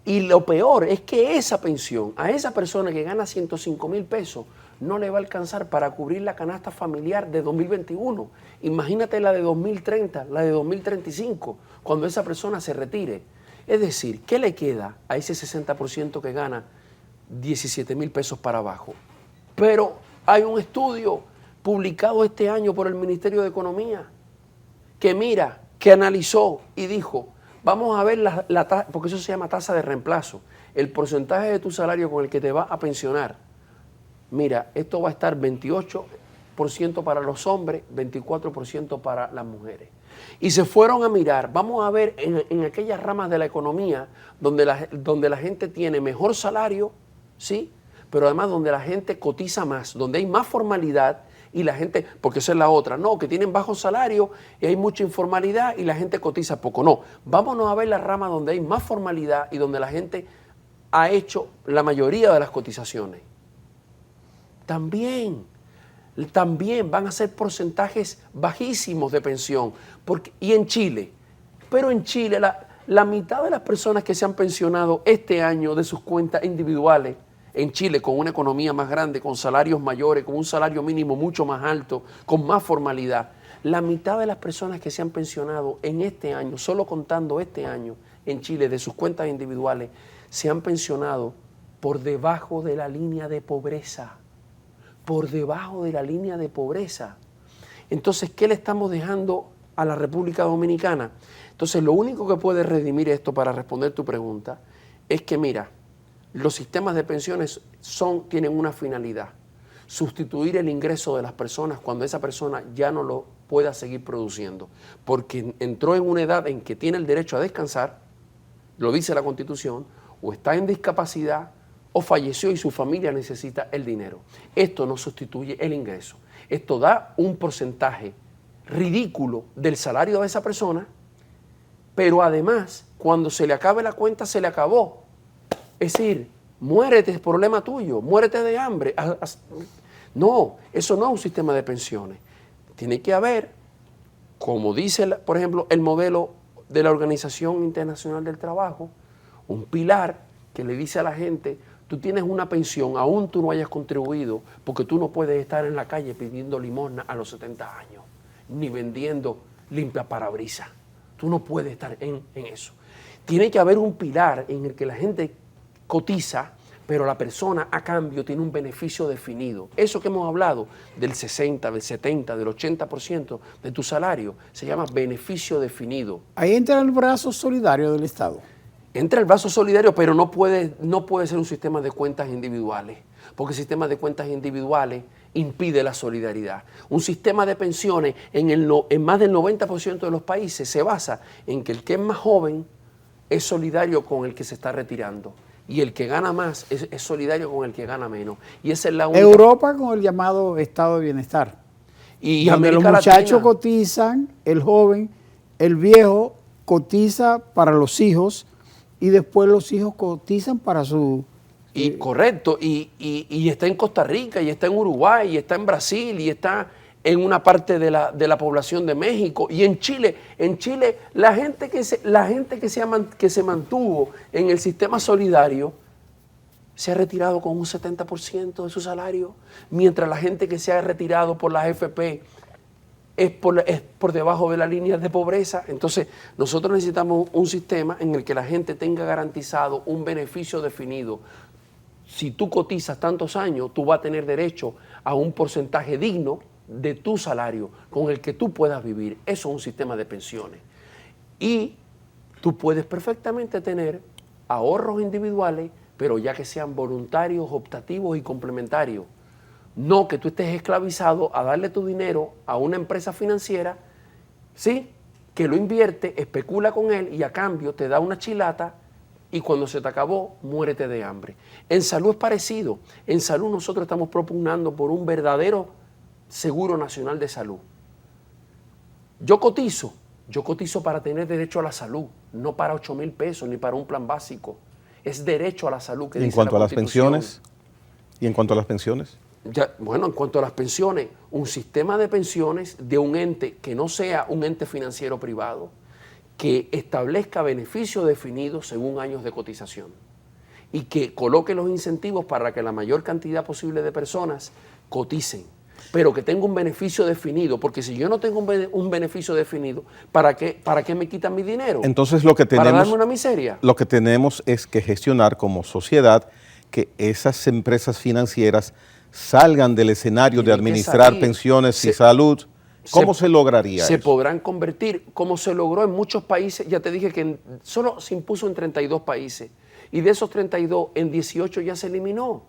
Speaker 2: Y lo peor es que esa pensión, a esa persona que gana 105,000 pesos, no le va a alcanzar para cubrir la canasta familiar de 2021. Imagínate la de 2030, la de 2035, cuando esa persona se retire. Es decir, ¿qué le queda a ese 60% que gana 17,000 pesos para abajo? Pero hay un estudio publicado este año por el Ministerio de Economía que analizó y dijo, vamos a ver porque eso se llama tasa de reemplazo, el porcentaje de tu salario con el que te vas a pensionar. Mira, esto va a estar 28% para los hombres, 24% para las mujeres. Y se fueron a mirar, vamos a ver en aquellas ramas de la economía donde la gente tiene mejor salario, ¿sí? Pero además donde la gente cotiza más, donde hay más formalidad. Y la gente, porque esa es la otra, no, que tienen bajo salario y hay mucha informalidad y la gente cotiza poco. No, vámonos a ver la rama donde hay más formalidad y donde la gente ha hecho la mayoría de las cotizaciones. También van a ser porcentajes bajísimos de pensión. Y en Chile, pero en Chile la mitad de las personas que se han pensionado este año de sus cuentas individuales, en Chile, con una economía más grande, con salarios mayores, con un salario mínimo mucho más alto, con más formalidad, la mitad de las personas que se han pensionado en este año, solo contando este año en Chile, de sus cuentas individuales, se han pensionado por debajo de la línea de pobreza. Por debajo de la línea de pobreza. Entonces, ¿qué le estamos dejando a la República Dominicana? Entonces, lo único que puede redimir esto para responder tu pregunta es que, mira, los sistemas de pensiones tienen una finalidad, sustituir el ingreso de las personas cuando esa persona ya no lo pueda seguir produciendo, porque entró en una edad en que tiene el derecho a descansar, lo dice la Constitución, o está en discapacidad o falleció y su familia necesita el dinero. Esto no sustituye el ingreso, esto da un porcentaje ridículo del salario de esa persona, pero además, cuando se le acabe la cuenta, se le acabó. Es decir, muérete, es problema tuyo, muérete de hambre. No, eso no es un sistema de pensiones. Tiene que haber, como dice, por ejemplo, el modelo de la Organización Internacional del Trabajo, un pilar que le dice a la gente, tú tienes una pensión, aún tú no hayas contribuido, porque tú no puedes estar en la calle pidiendo limosna a los 70 años, ni vendiendo limpia parabrisas. Tú no puedes estar en eso. Tiene que haber un pilar en el que la gente cotiza, pero la persona a cambio tiene un beneficio definido. Eso que hemos hablado del 60, del 70, del 80% de tu salario se llama beneficio definido.
Speaker 3: Ahí entra el brazo solidario del Estado.
Speaker 2: Entra el brazo solidario, pero no puede ser un sistema de cuentas individuales, porque el sistema de cuentas individuales impide la solidaridad. Un sistema de pensiones en más del 90% de los países se basa en que el que es más joven es solidario con el que se está retirando. Y el que gana más es solidario con el que gana menos. Y esa es la única...
Speaker 3: Europa con el llamado estado de bienestar.
Speaker 2: Y
Speaker 3: donde los muchachos cotizan, el joven, el viejo cotiza para los hijos y después los hijos cotizan para su...
Speaker 2: correcto, y está en Costa Rica, y está en Uruguay, y está en Brasil, y está en una parte de la población de México, y en Chile la gente que se mantuvo en el sistema solidario se ha retirado con un 70% de su salario, mientras la gente que se ha retirado por la AFP es por debajo de la línea de pobreza. Entonces, nosotros necesitamos un sistema en el que la gente tenga garantizado un beneficio definido. Si tú cotizas tantos años, tú vas a tener derecho a un porcentaje digno de tu salario con el que tú puedas vivir. Eso es un sistema de pensiones. Y tú puedes perfectamente tener ahorros individuales, pero ya que sean voluntarios, optativos y complementarios. No que tú estés esclavizado a darle tu dinero a una empresa financiera, ¿sí?, que lo invierte, especula con él y a cambio te da una chilata y cuando se te acabó, muérete de hambre. En salud es parecido. En salud nosotros estamos propugnando por un verdadero Seguro Nacional de Salud. Yo cotizo para tener derecho a la salud, no para 8,000 pesos ni para un plan básico. Es derecho a la salud que dice la Constitución.
Speaker 1: ¿Y en cuanto a las pensiones? ¿Y en cuanto a las pensiones?
Speaker 2: Bueno, en cuanto a las pensiones, un sistema de pensiones de un ente que no sea un ente financiero privado, que establezca beneficios definidos según años de cotización y que coloque los incentivos para que la mayor cantidad posible de personas coticen, pero que tenga un beneficio definido, porque si yo no tengo un beneficio definido, ¿para qué me quitan mi dinero?
Speaker 1: Entonces lo que tenemos,
Speaker 2: ¿para darme una miseria?
Speaker 1: Lo que tenemos es que gestionar como sociedad que esas empresas financieras salgan del escenario de administrar pensiones y salud. ¿Cómo se lograría eso?
Speaker 2: Se podrán convertir, como se logró en muchos países. Ya te dije que solo se impuso en 32 países y de esos 32, en 18 ya se eliminó.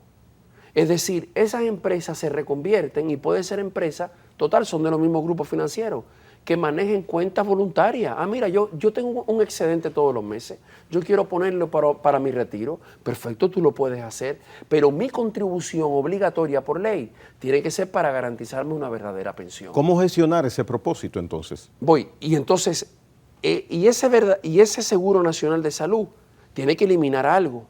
Speaker 2: Es decir, esas empresas se reconvierten y pueden ser empresas, total, son de los mismos grupos financieros, que manejen cuentas voluntarias. Ah, mira, yo tengo un excedente todos los meses, yo quiero ponerlo para mi retiro. Perfecto, tú lo puedes hacer, pero mi contribución obligatoria por ley tiene que ser para garantizarme una verdadera pensión.
Speaker 1: ¿Cómo gestionar ese propósito entonces?
Speaker 2: Y entonces, ese Seguro Nacional de Salud tiene que eliminar algo,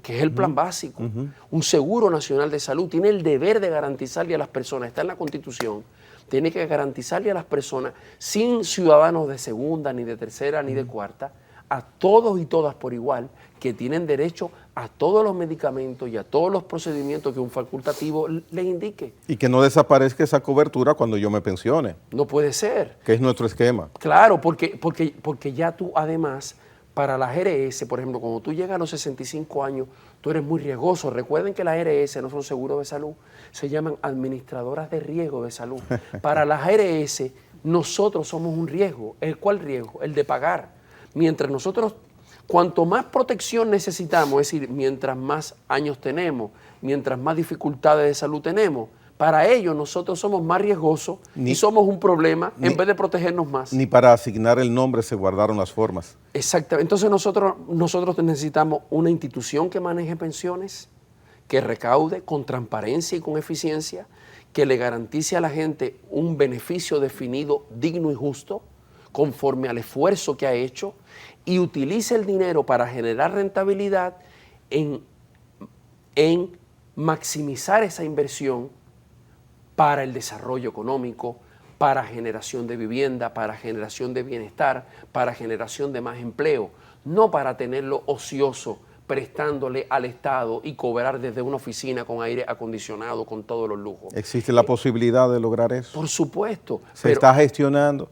Speaker 2: que es el plan básico. Un Seguro Nacional de Salud tiene el deber de garantizarle a las personas, está en la Constitución, tiene que garantizarle a las personas, sin ciudadanos de segunda, ni de tercera, ni de cuarta, a todos y todas por igual, que tienen derecho a todos los medicamentos y a todos los procedimientos que un facultativo les indique.
Speaker 1: Y que no desaparezca esa cobertura cuando yo me pensione.
Speaker 2: No puede ser.
Speaker 1: Que es nuestro esquema.
Speaker 2: Claro, porque ya tú además, para la GRS, por ejemplo, cuando tú llegas a los 65 años, tú eres muy riesgoso. Recuerden que las GRS no son seguros de salud, se llaman administradoras de riesgo de salud. Para las GRS, nosotros somos un riesgo. ¿Cuál riesgo? El de pagar. Mientras nosotros, cuanto más protección necesitamos, es decir, mientras más años tenemos, mientras más dificultades de salud tenemos, para ello nosotros somos más riesgosos y somos un problema en vez de protegernos más.
Speaker 1: Ni para asignar el nombre se guardaron las formas.
Speaker 2: Exactamente. Entonces nosotros necesitamos una institución que maneje pensiones, que recaude con transparencia y con eficiencia, que le garantice a la gente un beneficio definido, digno y justo, conforme al esfuerzo que ha hecho, y utilice el dinero para generar rentabilidad en maximizar esa inversión para el desarrollo económico, para generación de vivienda, para generación de bienestar, para generación de más empleo, no para tenerlo ocioso, prestándole al Estado y cobrar desde una oficina con aire acondicionado, con todos los lujos.
Speaker 1: ¿Existe la posibilidad de lograr eso?
Speaker 2: Por supuesto.
Speaker 1: ¿Se está gestionando?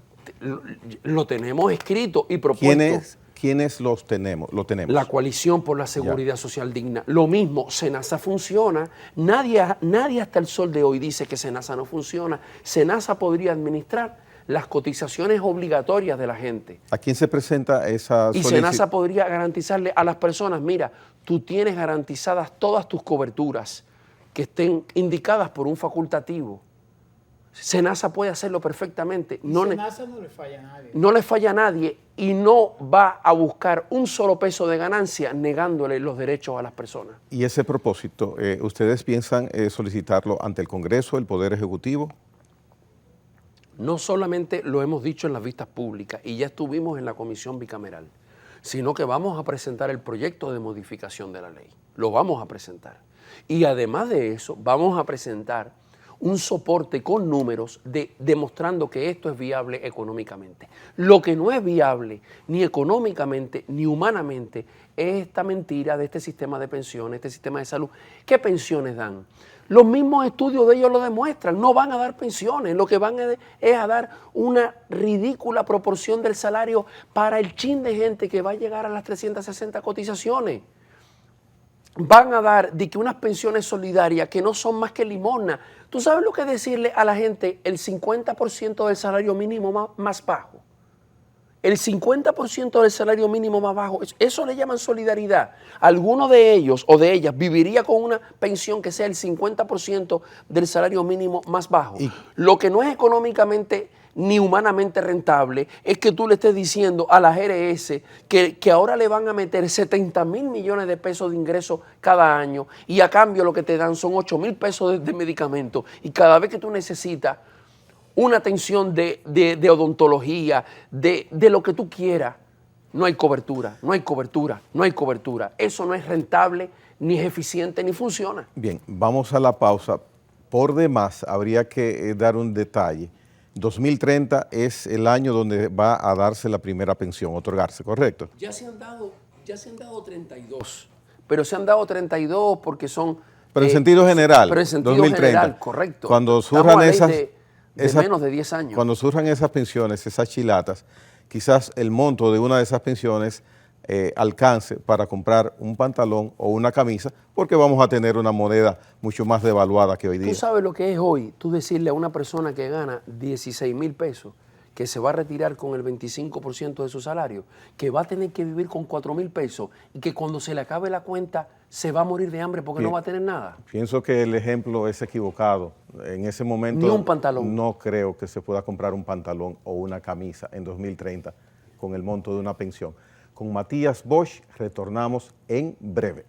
Speaker 2: Lo tenemos escrito y propuesto.
Speaker 1: ¿Quiénes lo tenemos?
Speaker 2: La Coalición por la Seguridad Social Digna. Lo mismo, SENASA funciona. Nadie hasta el sol de hoy dice que SENASA no funciona. SENASA podría administrar las cotizaciones obligatorias de la gente.
Speaker 1: ¿A quién se presenta esa solicitud?
Speaker 2: Y SENASA podría garantizarle a las personas, mira, tú tienes garantizadas todas tus coberturas que estén indicadas por un facultativo. SENASA puede hacerlo perfectamente.
Speaker 3: SENASA no le falla a nadie.
Speaker 2: No le falla a nadie y no va a buscar un solo peso de ganancia negándole los derechos a las personas.
Speaker 1: ¿Y ese propósito, ustedes piensan solicitarlo ante el Congreso, el Poder Ejecutivo?
Speaker 2: No solamente lo hemos dicho en las vistas públicas y ya estuvimos en la comisión bicameral, sino que vamos a presentar el proyecto de modificación de la ley. Lo vamos a presentar. Y además de eso, vamos a presentar un soporte con números demostrando que esto es viable económicamente. Lo que no es viable ni económicamente ni humanamente es esta mentira de este sistema de pensiones, este sistema de salud. ¿Qué pensiones dan? Los mismos estudios de ellos lo demuestran. No van a dar pensiones, lo que van es a dar una ridícula proporción del salario para el chin de gente que va a llegar a las 360 cotizaciones. Van a dar de que unas pensiones solidarias que no son más que limosna. ¿Tú sabes lo que es decirle a la gente el 50% del salario mínimo más bajo? El 50% del salario mínimo más bajo, eso le llaman solidaridad. Alguno de ellos o de ellas viviría con una pensión que sea el 50% del salario mínimo más bajo. Lo que no es económicamente ni humanamente rentable es que tú le estés diciendo a la GRS que ahora le van a meter 70,000 millones de pesos de ingresos cada año y a cambio lo que te dan son 8,000 pesos de medicamentos y cada vez que tú necesitas una atención de odontología, de lo que tú quieras, no hay cobertura, no hay cobertura, no hay cobertura. Eso no es rentable, ni es eficiente, ni funciona.
Speaker 1: Bien, vamos a la pausa. Por demás, habría que dar un detalle. 2030 es el año donde va a darse la primera pensión, otorgarse, ¿correcto?
Speaker 2: Ya se han dado 32, pero se han dado 32 porque son...
Speaker 1: Pero en sentido general,
Speaker 2: pero en sentido
Speaker 1: 2030,
Speaker 2: general, correcto.
Speaker 1: Cuando surjan
Speaker 2: de menos de 10 años.
Speaker 1: Cuando surjan esas pensiones, esas chilatas, quizás el monto de una de esas pensiones alcance para comprar un pantalón o una camisa, porque vamos a tener una moneda mucho más devaluada que hoy día.
Speaker 2: ¿Tú sabes lo que es hoy? Tú decirle a una persona que gana 16,000 pesos, que se va a retirar con el 25% de su salario, que va a tener que vivir con 4,000 pesos y que cuando se le acabe la cuenta se va a morir de hambre porque no va a tener nada.
Speaker 1: Pienso que el ejemplo es equivocado. En ese momento
Speaker 2: ni un pantalón.
Speaker 1: No creo que se pueda comprar un pantalón o una camisa en 2030 con el monto de una pensión. Con Matías Bosch retornamos en breve.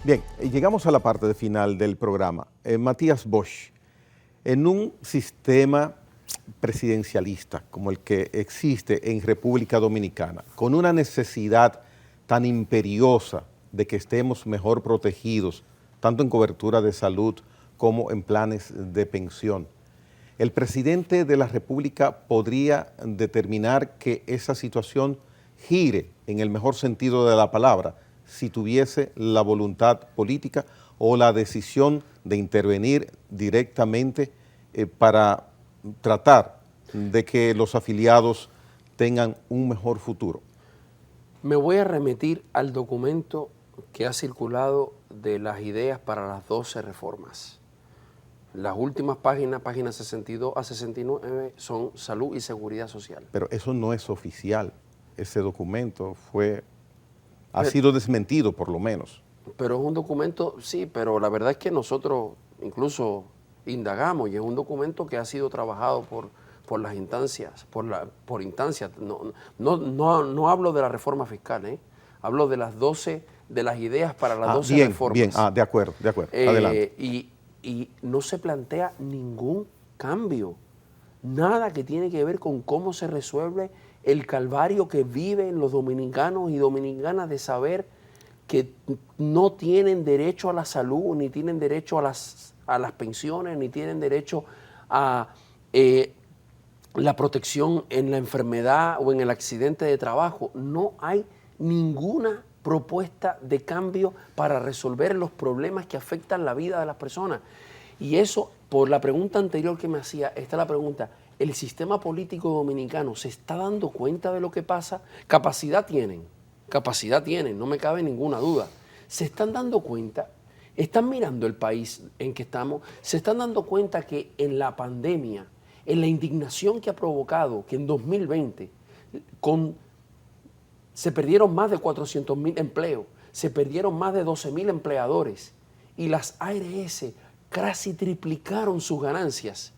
Speaker 1: Bien, llegamos a la parte final del programa. Matías Bosch, en un sistema presidencialista como el que existe en República Dominicana, con una necesidad tan imperiosa de que estemos mejor protegidos, tanto en cobertura de salud como en planes de pensión, ¿el presidente de la República podría determinar que esa situación gire en el mejor sentido de la palabra si tuviese la voluntad política o la decisión de intervenir directamente para tratar de que los afiliados tengan un mejor futuro?
Speaker 2: Me voy a remitir al documento que ha circulado de las ideas para las 12 reformas. Las últimas páginas, páginas 62 a 69, son salud y seguridad social.
Speaker 1: Pero eso no es oficial. Ese documento ha sido desmentido por lo menos.
Speaker 2: Pero es un documento, sí, pero la verdad es que nosotros incluso indagamos y es un documento que ha sido trabajado por las instancias, por instancias. No hablo de la reforma fiscal, hablo de las 12, de las ideas para las 12 reformas.
Speaker 1: Bien, de acuerdo, adelante.
Speaker 2: Y no se plantea ningún cambio, nada que tiene que ver con cómo se resuelve el calvario que viven los dominicanos y dominicanas de saber que no tienen derecho a la salud, ni tienen derecho a las pensiones, ni tienen derecho a la protección en la enfermedad o en el accidente de trabajo. No hay ninguna propuesta de cambio para resolver los problemas que afectan la vida de las personas. Y eso, por la pregunta anterior que me hacía, esta es la pregunta: ¿el sistema político dominicano se está dando cuenta de lo que pasa? Capacidad tienen, no me cabe ninguna duda. Se están dando cuenta, están mirando el país en que estamos, se están dando cuenta que en la pandemia, en la indignación que ha provocado, que en 2020 se perdieron más de 400,000 empleos, se perdieron más de 12,000 empleadores y las ARS casi triplicaron sus ganancias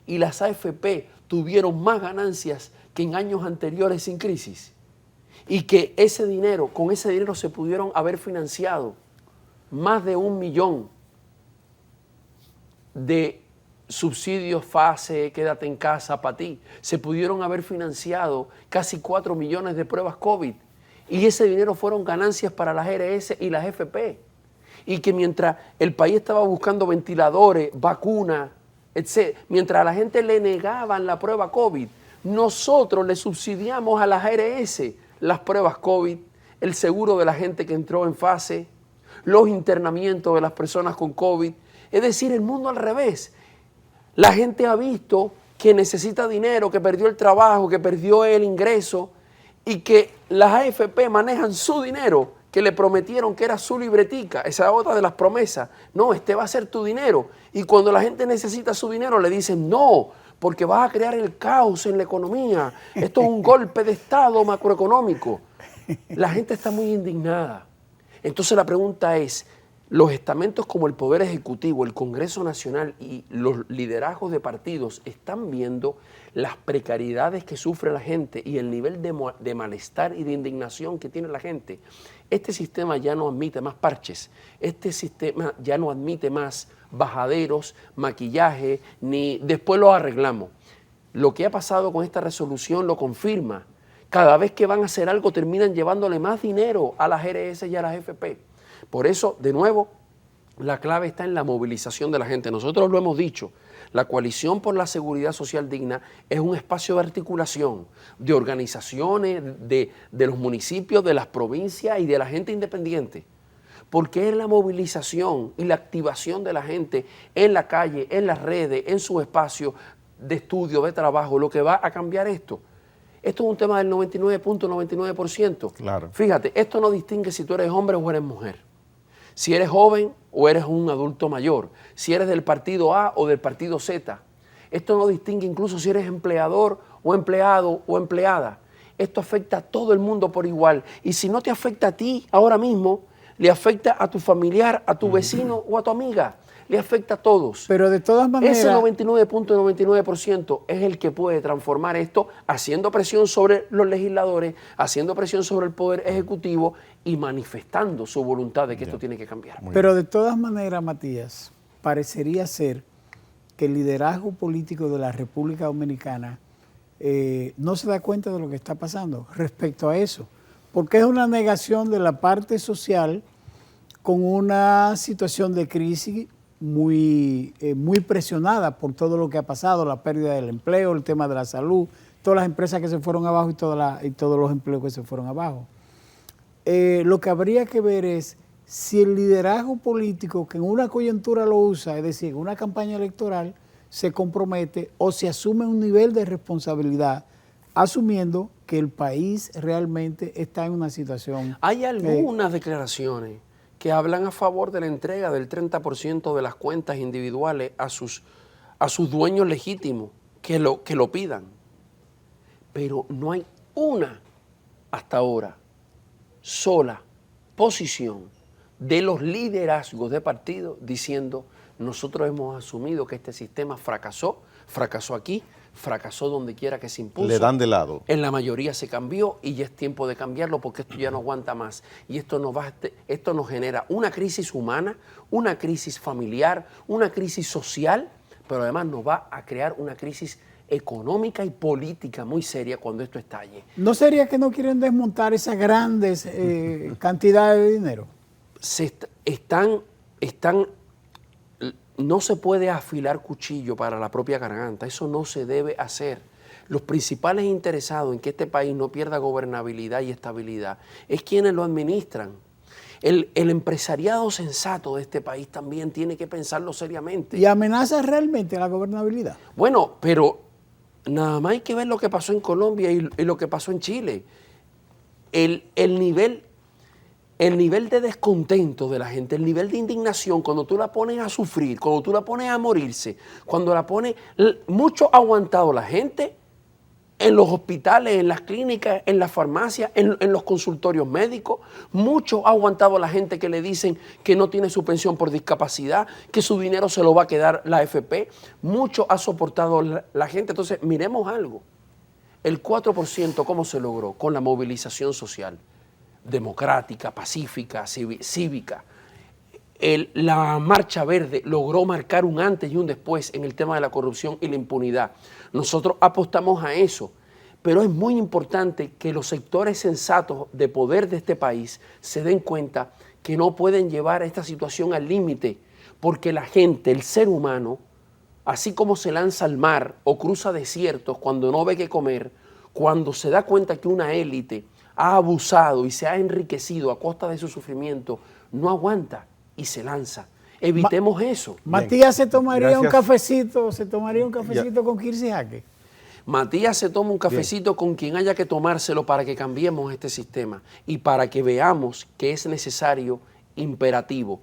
Speaker 2: y las AFP tuvieron más ganancias que en años anteriores sin crisis y que con ese dinero se pudieron haber financiado más de 1 millón de subsidios FASE, quédate en casa para ti. Se pudieron haber financiado casi 4 millones de pruebas COVID y ese dinero fueron ganancias para las ARS y las FP. Y que mientras el país estaba buscando ventiladores, vacunas, etc., mientras a la gente le negaban la prueba COVID, nosotros le subsidiamos a las ARS las pruebas COVID, el seguro de la gente que entró en fase, los internamientos de las personas con COVID. Es decir, el mundo al revés. La gente ha visto que necesita dinero, que perdió el trabajo, que perdió el ingreso y que las AFP manejan su dinero, que le prometieron que era su libretica, esa otra de las promesas. No, este va a ser tu dinero. Y cuando la gente necesita su dinero le dicen no, porque vas a crear el caos en la economía. Esto es un golpe de Estado macroeconómico. La gente está muy indignada. Entonces la pregunta es, los estamentos como el Poder Ejecutivo, el Congreso Nacional y los liderazgos de partidos están viendo las precariedades que sufre la gente y el nivel de malestar y de indignación que tiene la gente. Este sistema ya no admite más parches, este sistema ya no admite más bajaderos, maquillaje, ni después lo arreglamos. Lo que ha pasado con esta resolución lo confirma. Cada vez que van a hacer algo terminan llevándole más dinero a las ARS y a las FP. Por eso, de nuevo, la clave está en la movilización de la gente. Nosotros lo hemos dicho, la Coalición por la Seguridad Social Digna es un espacio de articulación, de organizaciones, de los municipios, de las provincias y de la gente independiente. Porque es la movilización y la activación de la gente en la calle, en las redes, en sus espacios de estudio, de trabajo, lo que va a cambiar esto. Esto es un tema del 99.99%.
Speaker 1: Claro.
Speaker 2: Fíjate, esto no distingue si tú eres hombre o eres mujer. Si eres joven o eres un adulto mayor. Si eres del partido A o del partido Z. Esto no distingue incluso si eres empleador o empleado o empleada. Esto afecta a todo el mundo por igual. Y si no te afecta a ti ahora mismo, le afecta a tu familiar, a tu vecino o a tu amiga. Le afecta a todos.
Speaker 3: Pero de todas maneras...
Speaker 2: Ese 99.99% es el que puede transformar esto haciendo presión sobre los legisladores, haciendo presión sobre el Poder Ejecutivo y manifestando su voluntad de que esto tiene que cambiar.
Speaker 3: Pero de todas maneras, Matías, parecería ser que el liderazgo político de la República Dominicana no se da cuenta de lo que está pasando respecto a eso. Porque es una negación de la parte social con una situación de crisis muy presionada por todo lo que ha pasado, la pérdida del empleo, el tema de la salud, todas las empresas que se fueron abajo y todos los empleos que se fueron abajo. Lo que habría que ver es si el liderazgo político que en una coyuntura lo usa, es decir, en una campaña electoral, se compromete o se asume un nivel de responsabilidad, asumiendo que el país realmente está en una situación...
Speaker 2: Hay algunas declaraciones que hablan a favor de la entrega del 30% de las cuentas individuales a sus dueños legítimos, que lo pidan. Pero no hay una, hasta ahora, sola posición de los liderazgos de partidos diciendo nosotros hemos asumido que este sistema fracasó aquí, fracasó donde quiera que se impuso.
Speaker 1: Le dan de lado.
Speaker 2: En la mayoría se cambió y ya es tiempo de cambiarlo porque esto ya no aguanta más. Y esto nos genera una crisis humana, una crisis familiar, una crisis social, pero además nos va a crear una crisis económica y política muy seria cuando esto estalle.
Speaker 3: ¿No sería que no quieren desmontar esas grandes cantidades de dinero?
Speaker 2: No se puede afilar cuchillo para la propia garganta, eso no se debe hacer. Los principales interesados en que este país no pierda gobernabilidad y estabilidad es quienes lo administran. El empresariado sensato de este país también tiene que pensarlo seriamente.
Speaker 3: ¿Y amenaza realmente la gobernabilidad?
Speaker 2: Bueno, pero nada más hay que ver lo que pasó en Colombia y lo que pasó en Chile. El nivel de descontento de la gente, el nivel de indignación, cuando tú la pones a sufrir, cuando tú la pones a morirse, cuando la pones... Mucho ha aguantado la gente en los hospitales, en las clínicas, en las farmacias, en los consultorios médicos. Mucho ha aguantado la gente que le dicen que no tiene su pensión por discapacidad, que su dinero se lo va a quedar la AFP. Mucho ha soportado la gente. Entonces, miremos algo. El 4%, ¿cómo se logró? Con la movilización social. Democrática, pacífica, cívica. La Marcha Verde logró marcar un antes y un después en el tema de la corrupción y la impunidad. Nosotros apostamos a eso, pero es muy importante que los sectores sensatos de poder de este país se den cuenta que no pueden llevar esta situación al límite, porque la gente, el ser humano, así como se lanza al mar o cruza desiertos cuando no ve qué comer, cuando se da cuenta que una élite ha abusado y se ha enriquecido a costa de su sufrimiento, no aguanta y se lanza. Evitemos eso.
Speaker 3: Matías se tomaría un cafecito, con Kirsi Jaque.
Speaker 2: Matías se toma un cafecito con quien haya que tomárselo para que cambiemos este sistema y para que veamos que es necesario, imperativo.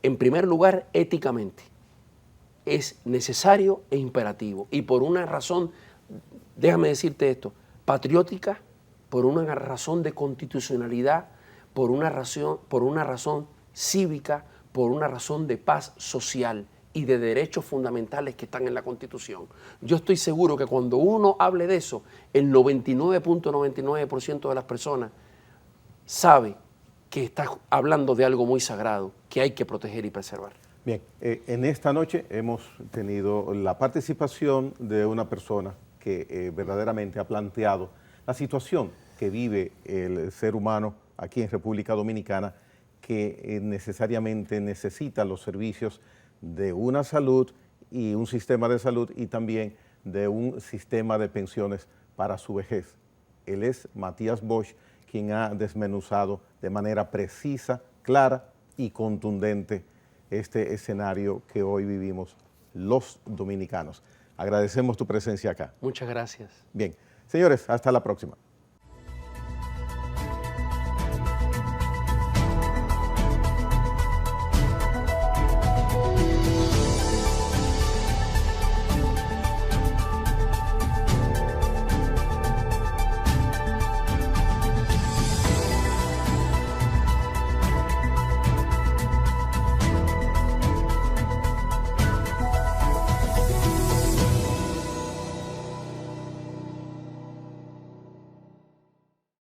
Speaker 2: En primer lugar, éticamente, es necesario e imperativo. Y por una razón, déjame decirte esto, patriótica, por una razón de constitucionalidad, por una razón cívica, por una razón de paz social y de derechos fundamentales que están en la Constitución. Yo estoy seguro que cuando uno hable de eso, el 99.99% de las personas sabe que está hablando de algo muy sagrado, que hay que proteger y preservar.
Speaker 1: Bien, en esta noche hemos tenido la participación de una persona que verdaderamente ha planteado la situación que vive el ser humano aquí en República Dominicana, que necesariamente necesita los servicios de una salud y un sistema de salud y también de un sistema de pensiones para su vejez. Él es Matías Bosch, quien ha desmenuzado de manera precisa, clara y contundente este escenario que hoy vivimos los dominicanos. Agradecemos tu presencia acá.
Speaker 2: Muchas gracias.
Speaker 1: Bien, señores, hasta la próxima.